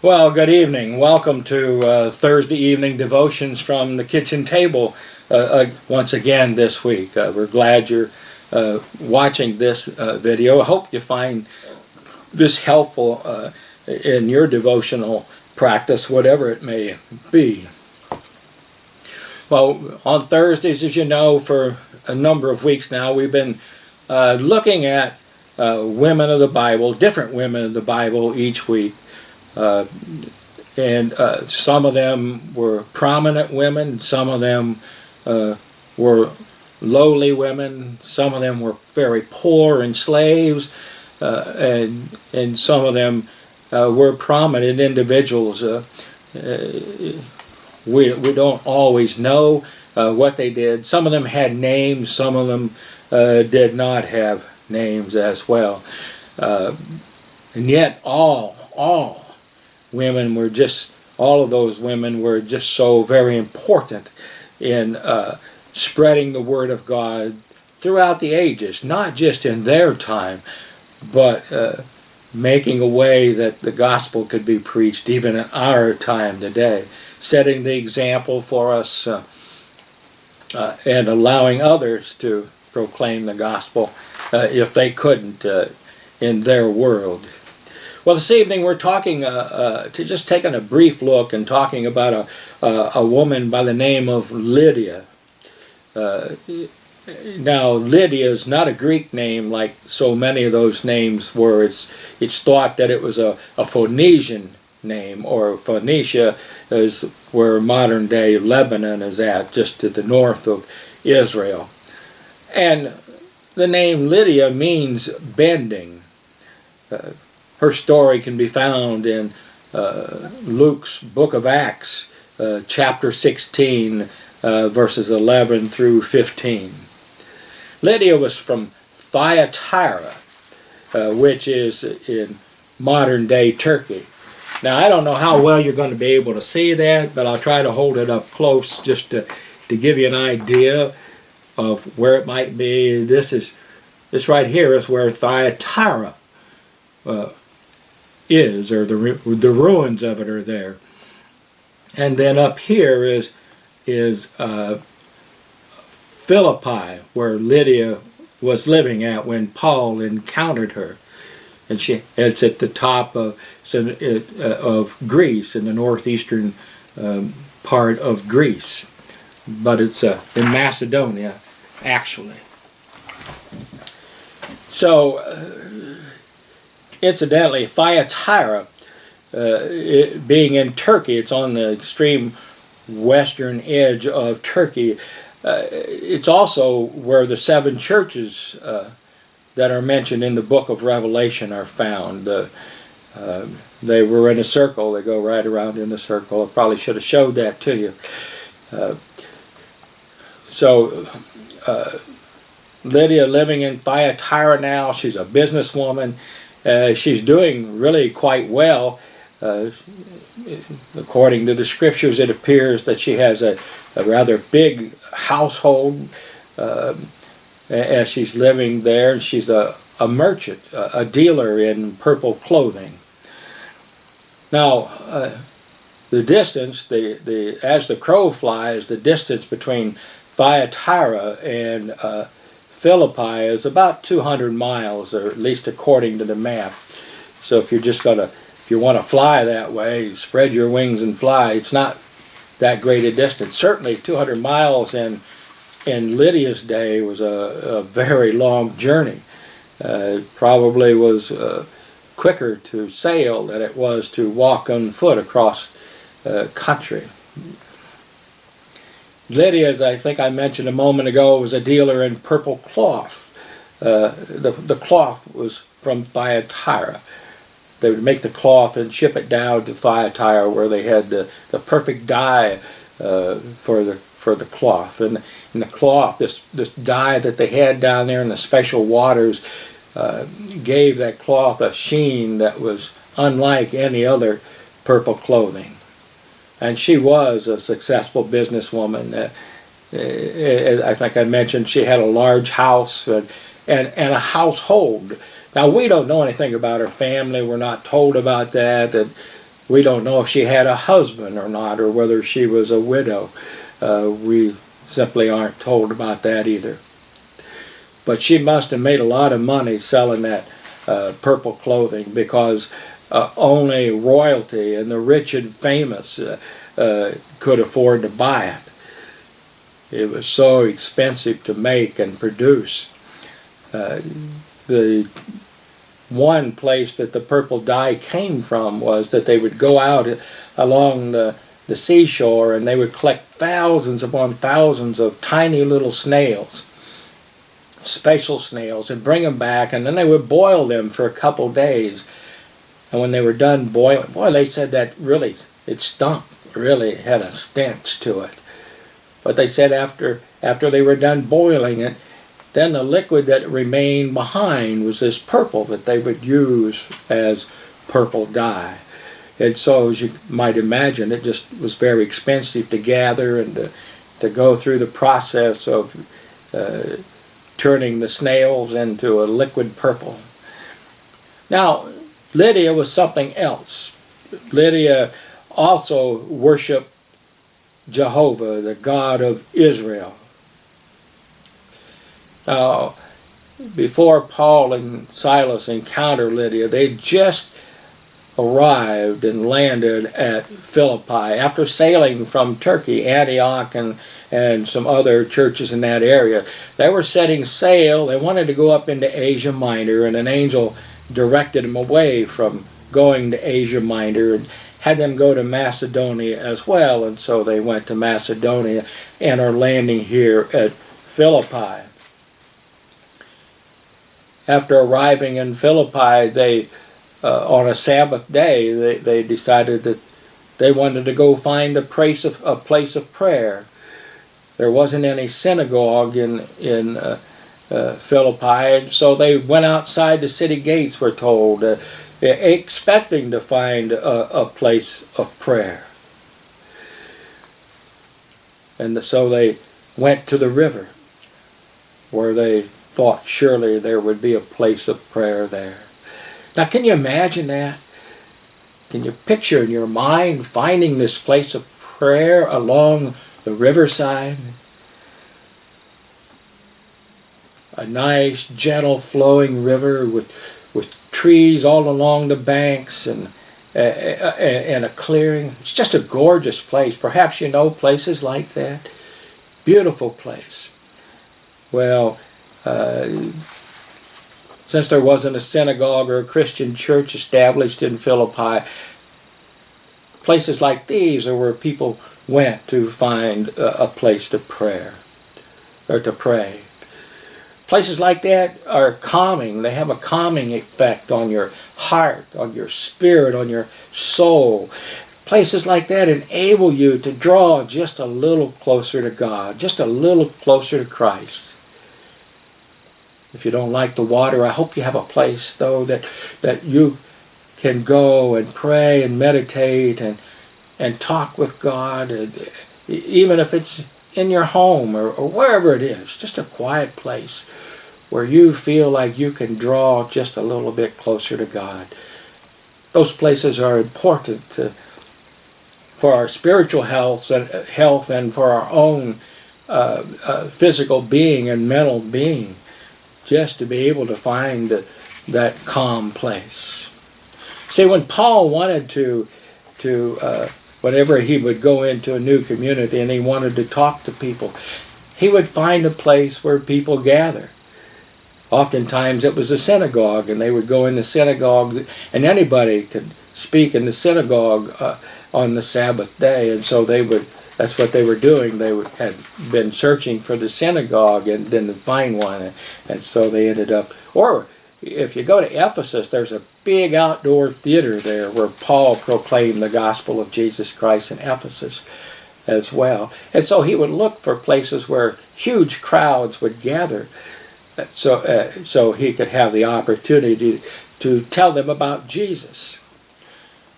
Well, good evening. Welcome to Thursday evening devotions from the kitchen table once again this week. We're glad you're watching this video. I hope you find this helpful in your devotional practice, whatever it may be. Well, on Thursdays, as you know, for a number of weeks now, we've been looking at women of the Bible, different women of the Bible each week. Some of them were prominent women, some of them were lowly women, some of them were very poor and slaves, and some of them were prominent individuals. We don't always know what they did. Some of them had names, some of them did not have names as well. And yet all women were all of those women were just so very important in spreading the Word of God throughout the ages, not just in their time, but making a way that the gospel could be preached even in our time today, setting the example for us and allowing others to proclaim the gospel if they couldn't in their world. Well, this evening we're talking, just taking a brief look and talking about a woman by the name of Lydia. Now, Lydia is not a Greek name like so many of those names were. It's thought that it was a Phoenician name, or Phoenicia is where modern-day Lebanon is at, just to the north of Israel. And the name Lydia means bending. Her story can be found in Luke's book of Acts, chapter 16, verses 11 through 15. Lydia was from Thyatira, which is in modern-day Turkey. Now, I don't know how well you're going to be able to see that, but I'll try to hold it up close just to give you an idea of where it might be. This right here is where Thyatira is, or the ruins of it are there. And then up here is Philippi, where Lydia was living at when Paul encountered her. And it's at the top of Greece, in the northeastern part of Greece. But it's in Macedonia, actually. So, incidentally, Thyatira, being in Turkey, it's on the extreme western edge of Turkey. It's also where the 7 churches that are mentioned in the book of Revelation are found. They were in a circle. They go right around in a circle. I probably should have showed that to you. Lydia living in Thyatira now. She's a businesswoman. She's doing really quite well. According to the scriptures, it appears that she has a rather big household as she's living there. And she's a merchant, a dealer in purple clothing. Now, the distance, as the crow flies, the distance between Thyatira and Philippi is about 200 miles, or at least according to the map. So if you want to fly that way, spread your wings and fly. It's not that great a distance. Certainly 200 miles in Lydia's day was a very long journey. It probably was quicker to sail than it was to walk on foot across country. Lydia, as I think I mentioned a moment ago, was a dealer in purple cloth. The cloth was from Thyatira. They would make the cloth and ship it down to Thyatira, where they had the perfect dye for the cloth. And the cloth, this dye that they had down there in the special waters, gave that cloth a sheen that was unlike any other purple clothing. And she was a successful businesswoman. I think I mentioned she had a large house and a household. Now, we don't know anything about her family. We're not told about that. We don't know if she had a husband or not, or whether she was a widow. We simply aren't told about that either. But she must have made a lot of money selling that purple clothing, because only royalty and the rich and famous could afford to buy it. It was so expensive to make and produce. The one place that the purple dye came from was that they would go out along the seashore, and they would collect thousands upon thousands of tiny little snails, special snails, and bring them back, and then they would boil them for a couple days. And when they were done boiling, boy, they said that really, it stunk, really had a stench to it. But they said after they were done boiling it, then the liquid that remained behind was this purple that they would use as purple dye. And so, as you might imagine, it just was very expensive to gather and to go through the process of turning the snails into a liquid purple. Now, Lydia was something else. Lydia also worshiped Jehovah, the God of Israel. Now, before Paul and Silas encountered Lydia, they just arrived and landed at Philippi after sailing from Turkey, Antioch, and some other churches in that area. They were setting sail. They wanted to go up into Asia Minor, and an angel directed them away from going to Asia Minor and had them go to Macedonia as well. And so they went to Macedonia and are landing here at Philippi. After arriving in Philippi, they on a Sabbath day, they decided that they wanted to go find a place of prayer. There wasn't any synagogue in Philippi, so they went outside the city gates, we're told, expecting to find a place of prayer. And so they went to the river, where they thought surely there would be a place of prayer there. Now, can you imagine that? Can you picture in your mind finding this place of prayer along the riverside? A nice, gentle flowing river with trees all along the banks and a clearing. It's just a gorgeous place. Perhaps you know places like that. Beautiful place. Well, since there wasn't a synagogue or a Christian church established in Philippi, places like these are where people went to find a place to pray. Places like that are calming. They have a calming effect on your heart, on your spirit, on your soul. Places like that enable you to draw just a little closer to God, just a little closer to Christ. If you don't like the water, I hope you have a place, though, that you can go and pray and meditate and talk with God, even if it's in your home or wherever it is, just a quiet place where you feel like you can draw just a little bit closer to God. Those places are important for our spiritual health and for our own physical being and mental being, just to be able to find that calm place. See, when Paul wanted to whenever he would go into a new community and he wanted to talk to people, he would find a place where people gather. Oftentimes it was a synagogue, and they would go in the synagogue, and anybody could speak in the synagogue on the Sabbath day, and so that's what they were doing. They had been searching for the synagogue and didn't find one, and so they ended up, or if you go to Ephesus, there's a big outdoor theater there where Paul proclaimed the gospel of Jesus Christ in Ephesus as well. And so he would look for places where huge crowds would gather, so he could have the opportunity to tell them about Jesus.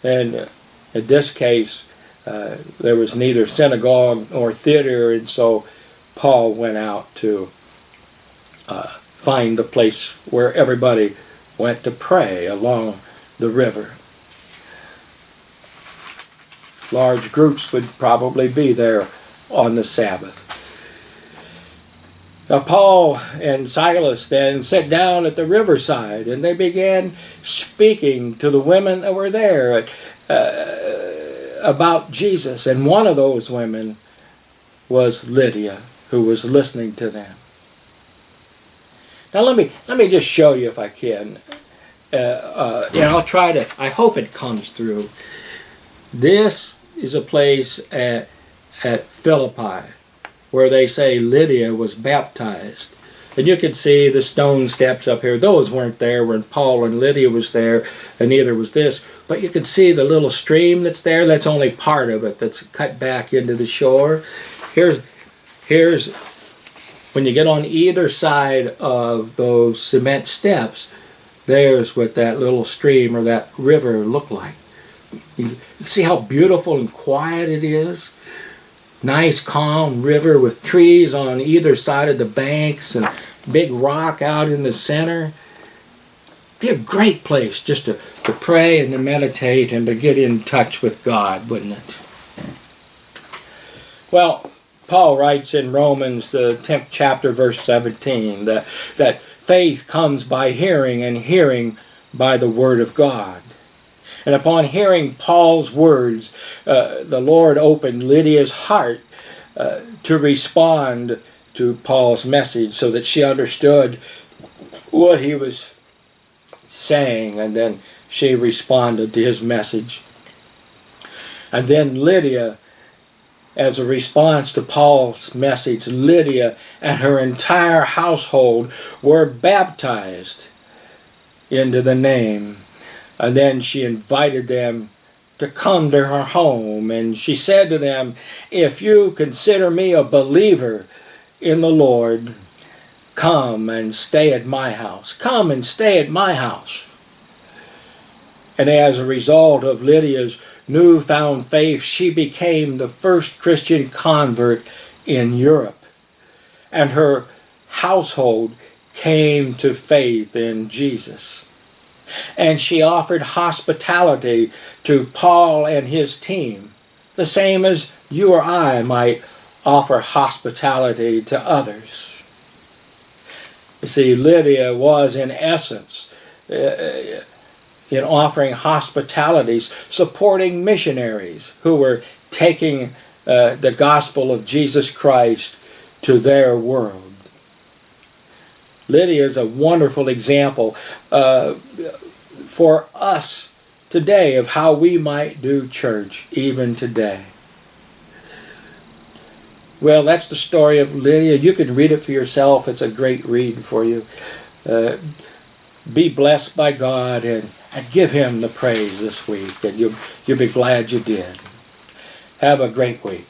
And in this case, there was neither synagogue nor theater, and so Paul went out to find the place where everybody went to pray along the river. Large groups would probably be there on the Sabbath. Now Paul and Silas then sat down at the riverside, and they began speaking to the women that were there about Jesus. And one of those women was Lydia, who was listening to them. Now let me just show you, if I can. And I'll try to, I hope it comes through. This is a place at Philippi where they say Lydia was baptized. And you can see the stone steps up here. Those weren't there when Paul and Lydia was there, and neither was this. But you can see the little stream that's there. That's only part of it that's cut back into the shore. Here's when you get on either side of those cement steps, there's what that little stream or that river looked like. You see how beautiful and quiet it is? Nice, calm river with trees on either side of the banks and big rock out in the center. Be a great place just to pray and to meditate and to get in touch with God, wouldn't it? Well, Paul writes in Romans, the 10th chapter, verse 17, that faith comes by hearing, and hearing by the word of God. And upon hearing Paul's words, the Lord opened Lydia's heart to respond to Paul's message so that she understood what he was saying, and then she responded to his message. And then Lydia, as a response to Paul's message, Lydia and her entire household were baptized into the name. And then she invited them to come to her home. And she said to them, if you consider me a believer in the Lord, come and stay at my house. Come and stay at my house. And as a result of Lydia's newfound faith, she became the first Christian convert in Europe. And her household came to faith in Jesus. And she offered hospitality to Paul and his team, the same as you or I might offer hospitality to others. You see, Lydia was in essence, in offering hospitalities, supporting missionaries who were taking the gospel of Jesus Christ to their world. Lydia is a wonderful example for us today of how we might do church even today. Well, that's the story of Lydia. You can read it for yourself. It's a great read for you. Be blessed by God and give Him the praise this week, and you'll be glad you did. Have a great week.